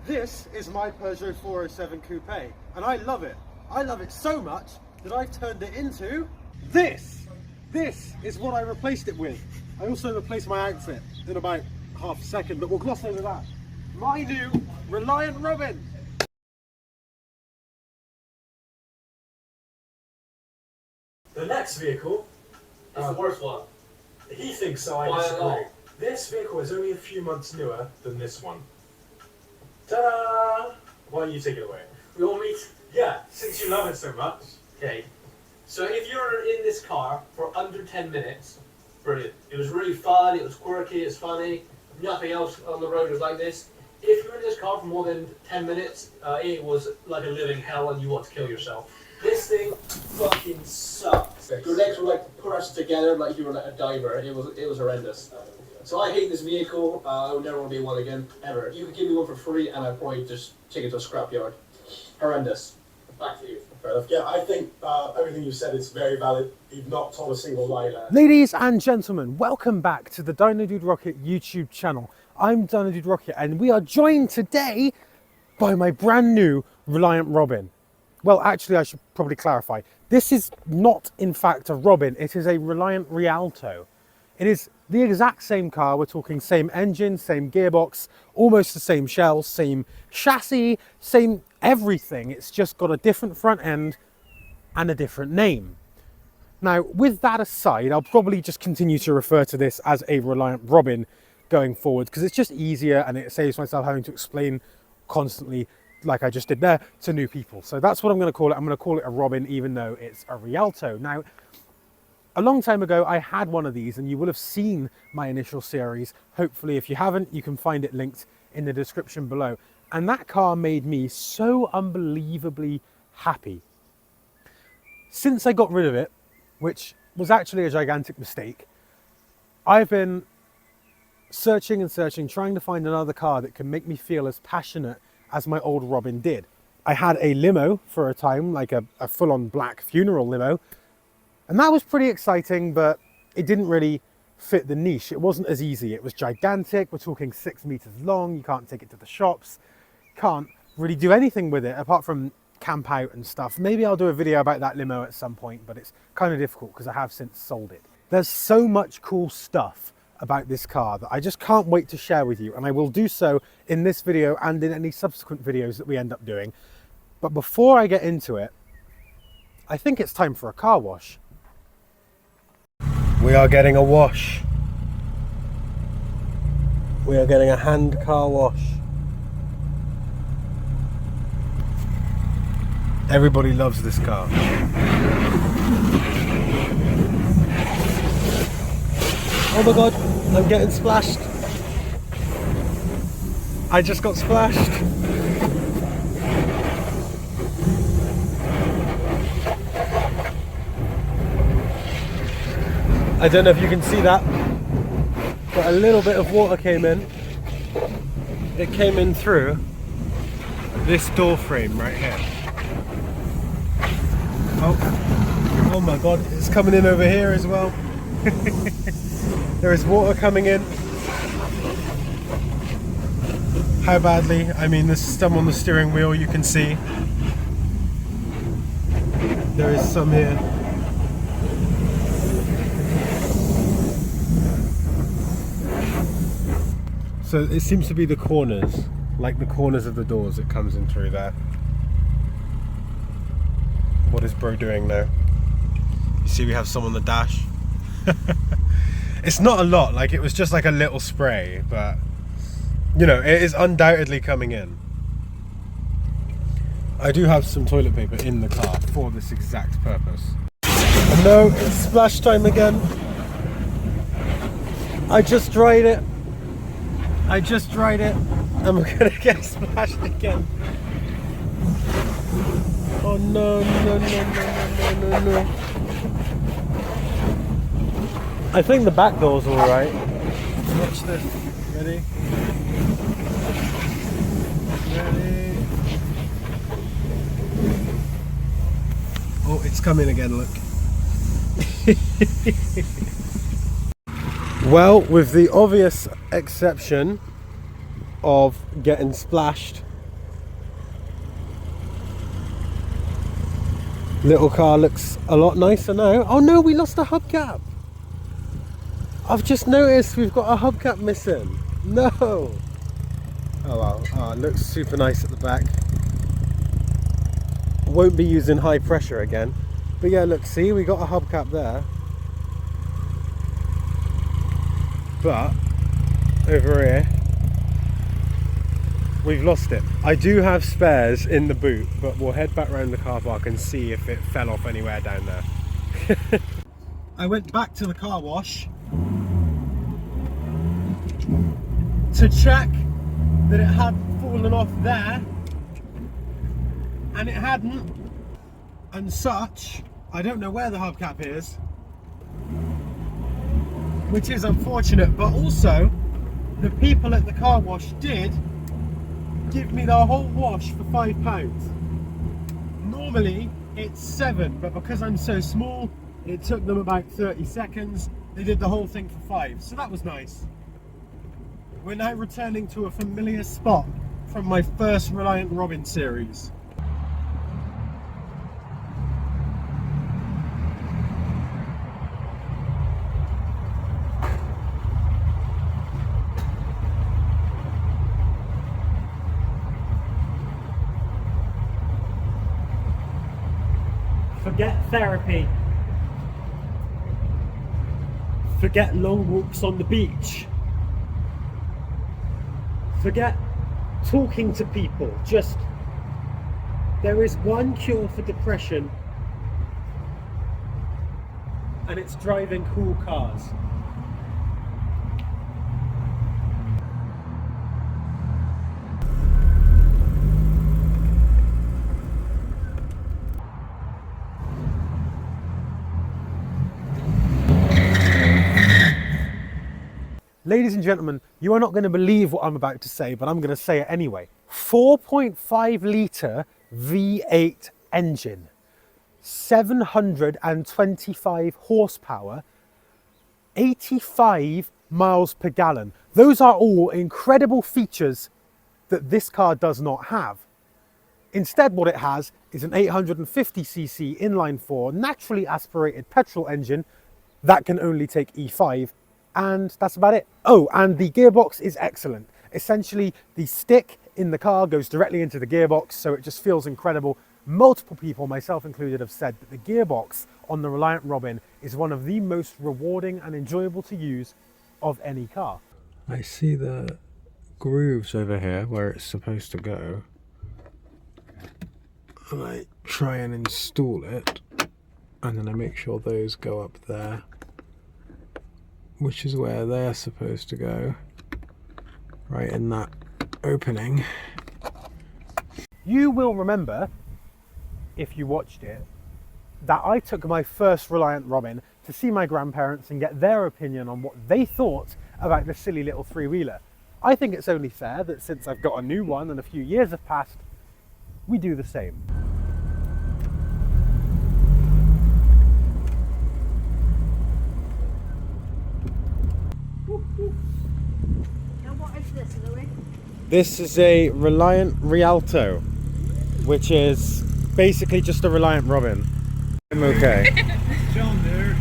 This is my Peugeot 407 Coupe, and I love it. I love it so much that I've turned it into this. This is what I replaced it with. I also replaced my outfit in about half a second, but we'll gloss over that. My new Reliant Robin. The next vehicle is the worst one. He thinks so, I Why disagree. not? This vehicle is only a few months newer than this one. Ta-da! Why don't you take it away? We all meet. Yeah, since you love it so much. Okay. So if you're in this car for under 10 minutes, brilliant. It was really fun, it was quirky, it's funny. Nothing else on the road was like this. If you're in this car for more than 10 minutes, it was like a living hell and you want to kill yourself. This thing fucking sucks. Your legs were like pressed together like you were like a diver. It was horrendous. So I hate this vehicle. I would never want to be one again, ever. You could give me one for free and I'd probably just take it to a scrapyard. Horrendous. Back to you. Fair enough. Yeah, I think everything you've said is very valid. You've not told a single lie there. Ladies and gentlemen, welcome back to the Dino Dude Rocket YouTube channel. I'm Dino Dude Rocket and we are joined today by my brand new Reliant Robin. Well, actually, I should probably clarify. This is not, in fact, a Robin. It is a Reliant Rialto. It is the exact same car. We're talking same engine, same gearbox, almost the same shell, same chassis, same everything. It's just got a different front end and a different name. Now, with that aside, I'll probably just continue to refer to this as a Reliant Robin going forward because it's just easier and it saves myself having to explain constantly, like I just did there, to new people. So that's what I'm going to call it. I'm going to call it a Robin, even though it's a Rialto. Now, a long time ago, I had one of these and you will have seen my initial series. Hopefully, if you haven't, you can find it linked in the description below. And that car made me so unbelievably happy. Since I got rid of it, which was actually a gigantic mistake, I've been searching and searching, trying to find another car that can make me feel as passionate as my old Robin did. I had a limo for a time, like a full-on black funeral limo, and that was pretty exciting, but it didn't really fit the niche. It wasn't as easy. It was gigantic. We're talking 6 meters long. You can't take it to the shops. Can't really do anything with it apart from camp out and stuff. Maybe I'll do a video about that limo at some point, but it's kind of difficult because I have since sold it. There's so much cool stuff about this car that I just can't wait to share with you, and I will do so in this video and in any subsequent videos that we end up doing. But before I get into it, I think it's time for a car wash. We are getting a wash. We are getting a hand car wash. Everybody loves this car. Oh my god, I'm getting splashed. I just got splashed. I don't know if you can see that, but a little bit of water came in. It came in through this door frame right here. Oh my god, it's coming in over here as well. There is water coming in. How badly? I mean, there's some on the steering wheel, you can see. There is some here. So it seems to be the corners, like the corners of the doors it comes in through there. What is bro doing now? You see we have some on the dash. It's not a lot, like it was just like a little spray, but you know, it is undoubtedly coming in. I do have some toilet paper in the car for this exact purpose. No, it's splash time again. I just dried it. And we're gonna get splashed again. Oh no. I think the back door's alright. Watch this. Ready? Oh, it's coming again, look. Well, with the obvious exception of getting splashed Little car looks a lot nicer now. Oh no, we lost a hubcap. I've just noticed we've got a hubcap missing. No. Oh well, it looks super nice at the back. Won't be using high pressure again. But yeah, look, see, we got a hubcap there. But over here, we've lost it. I do have spares in the boot, but we'll head back around the car park and see if it fell off anywhere down there. I went back to the car wash to check that it had fallen off there, and it hadn't. And such, I don't know where the hubcap is, which is unfortunate, but also the people at the car wash did give me the whole wash for £5. Normally it's £7, but because I'm so small, it took them about 30 seconds. They did the whole thing for £5, so that was nice. We're now returning to a familiar spot from my first Reliant Robin series. Forget therapy. Forget long walks on the beach. Forget talking to people. Just, there is one cure for depression, and it's driving cool cars. Ladies and gentlemen, you are not going to believe what I'm about to say, but I'm going to say it anyway. 4.5 litre V8 engine, 725 horsepower, 85 miles per gallon. Those are all incredible features that this car does not have. Instead, what it has is an 850cc inline-4 naturally aspirated petrol engine that can only take E5. And that's about it. Oh, and the gearbox is excellent. Essentially, the stick in the car goes directly into the gearbox, so it just feels incredible. Multiple people, myself included, have said that the gearbox on the Reliant Robin is one of the most rewarding and enjoyable to use of any car. I see the grooves over here where it's supposed to go. And I try and install it, and then I make sure those go up there, which is where they're supposed to go, right in that opening. You will remember, if you watched it, that I took my first Reliant Robin to see my grandparents and get their opinion on what they thought about the silly little three-wheeler. I think it's only fair that since I've got a new one and a few years have passed, we do the same. This is a Reliant Rialto, which is basically just a Reliant Robin. I'm okay. John there.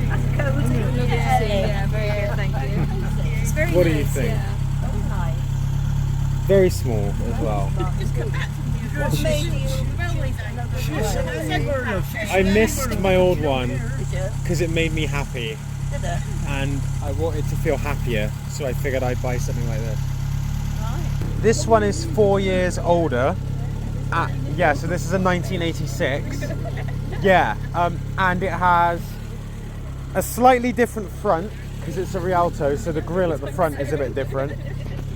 That's cozy. Yeah, very good, thank you. It's very What do nice, you think? Yeah. Very nice. Very small as well. What made you I missed my old one Did you? because it made me happy, Did it? and I wanted to feel happier, so I figured I'd buy something like this. Right. This one is 4 years older. Yeah, so this is a 1986. Yeah, and it has a slightly different front because it's a Rialto, so the grille at the front is a bit different.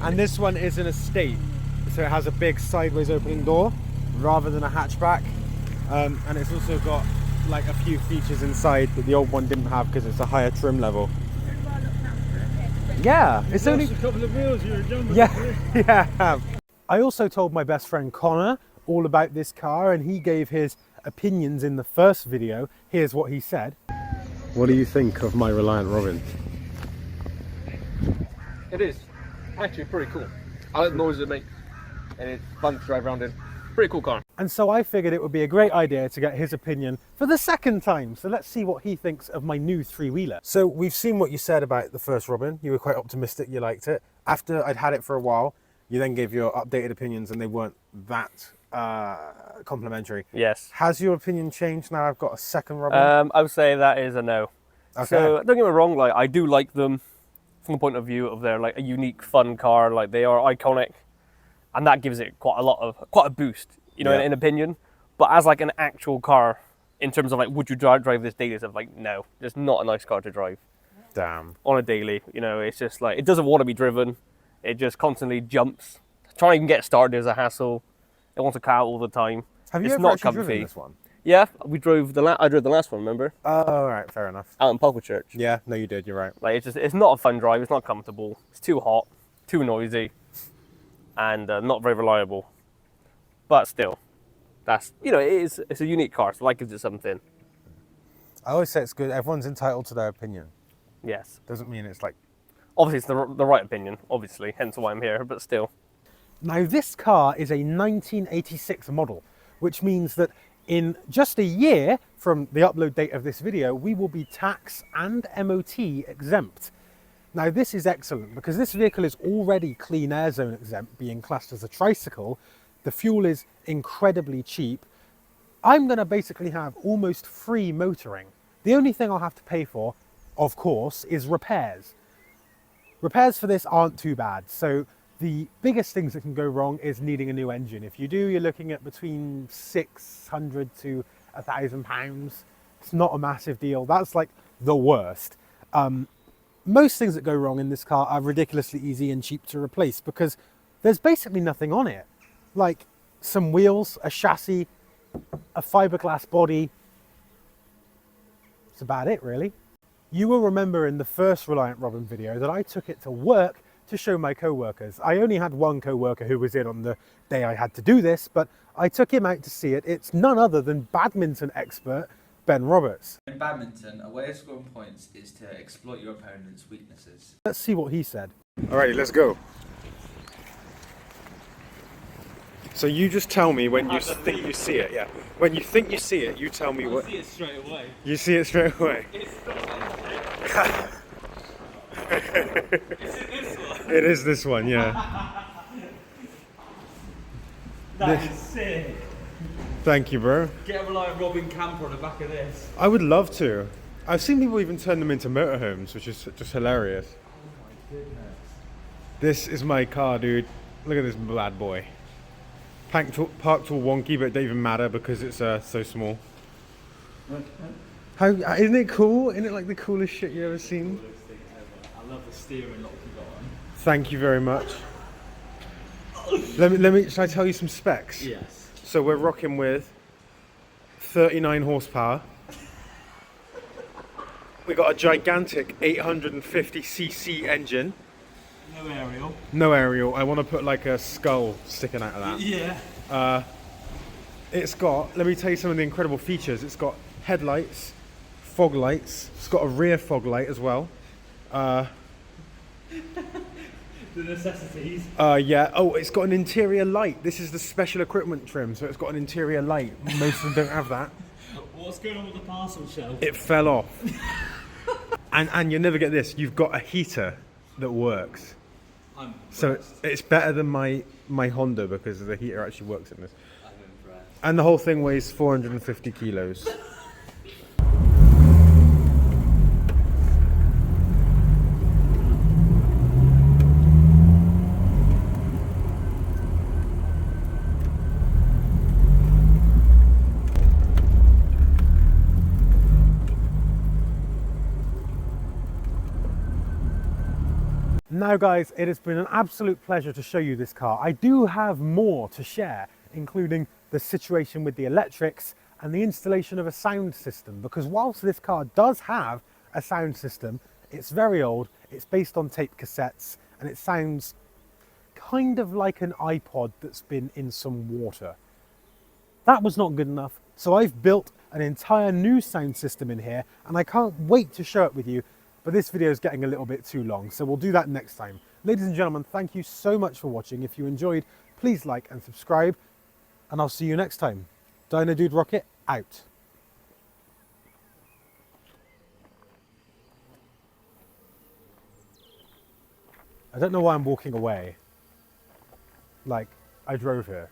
And this one is an estate, so it has a big sideways opening door rather than a hatchback. And it's also got like a few features inside that the old one didn't have because it's a higher trim level. Yeah, it's only a couple of wheels here, John. yeah. I also told my best friend Connor all about this car, and he gave his opinions in the first video. Here's what he said. What do you think of my Reliant Robin? It is actually pretty cool. I like the noise it makes, and it's fun to drive around in. Pretty cool car. And so I figured it would be a great idea to get his opinion for the second time. So let's see what he thinks of my new three-wheeler. So we've seen what you said about the first Robin. You were quite optimistic, you liked it. After I'd had it for a while, you then gave your updated opinions and they weren't that complimentary. Yes. Has your opinion changed now I've got a second Robin? I would say that is a no. Okay. So don't get me wrong, like I do like them from the point of view of they're like a unique, fun car. Like they are iconic, and that gives it quite a boost, you know, Yeah. in opinion. But as like an actual car, in terms of like, would you drive this daily? Stuff like, no, it's not a nice car to drive Damn. on a daily. You know, it's just like it doesn't want to be driven. It just constantly jumps. Trying to even get started is a hassle. It wants to cut out all the time. Have you It's ever not actually driven comfy. this one? Yeah, I drove the last one. Remember, Oh, all right, fair enough. out in Pulper Church. Yeah, no, you did. You're right. Like it's not a fun drive. It's not comfortable. It's too hot, too noisy, and not very reliable. But still, that's it's a unique car. So that gives it something. I always say it's good. Everyone's entitled to their opinion. Yes, Doesn't mean it's like. obviously it's the right opinion. Obviously, hence why I'm here. But still, Now this car is a 1986 model, which means that in just a year from the upload date of this video, we will be tax and MOT exempt. Now this is excellent because this vehicle is already clean air zone exempt, being classed as a tricycle. The fuel is incredibly cheap. I'm going to basically have almost free motoring. The only thing I'll have to pay for, of course, is repairs. Repairs for this aren't too bad. So the biggest things that can go wrong is needing a new engine. If you do, you're looking at between 600 to £1,000. It's not a massive deal. That's like the worst. Most things that go wrong in this car are ridiculously easy and cheap to replace because there's basically nothing on it. Like some wheels, a chassis, a fiberglass body. That's about it, really. You will remember in the first Reliant Robin video that I took it to work to show my co-workers. I only had one co-worker who was in on the day I had to do this, but I took him out to see it. It's none other than badminton expert Ben Roberts. In badminton, a way of scoring points is to exploit your opponent's weaknesses. Let's see what he said. Alrighty, let's go. So you just tell me when you think you see it, yeah. When you think you see it, you tell me what. See it straight away. You see it straight away. It is this one, yeah. That is sick. Thank you, bro. Get a Reliant Robin camper on the back of this. I would love to. I've seen people even turn them into motorhomes, which is just hilarious. Oh my goodness. This is my car, dude. Look at this bad boy. Parked all wonky, but it don't even matter because it's so small. How isn't it cool? Isn't it like the coolest shit you ever seen? I love the steering lock you got on. Thank you very much. Let me. Shall I tell you some specs? Yes. So we're rocking with 39 horsepower. We got a gigantic 850cc engine. No aerial. No aerial. I want to put like a skull sticking out of that. Yeah. It's got, let me tell you some of the incredible features. It's got headlights, fog lights. It's got a rear fog light as well. The necessities. Yeah. Oh, it's got an interior light. This is the special equipment trim, so it's got an interior light. Most of them don't have that. What's going on with the parcel shelf? It fell off. and you'll never get this. You've got a heater that works. I'm So impressed. it's better than my Honda because the heater actually works in this. I'm impressed. And the whole thing weighs 450 kilos. Now guys, it has been an absolute pleasure to show you this car. I do have more to share, including the situation with the electrics and the installation of a sound system, because whilst this car does have a sound system, it's very old, it's based on tape cassettes, and it sounds kind of like an iPod that's been in some water. That was not good enough, so I've built an entire new sound system in here, and I can't wait to show it with you. But this video is getting a little bit too long, so we'll do that next time. Ladies and gentlemen, thank you so much for watching. If you enjoyed, please like and subscribe. and I'll see you next time. Dino Dude Rocket out. I don't know why I'm walking away. Like, I drove here.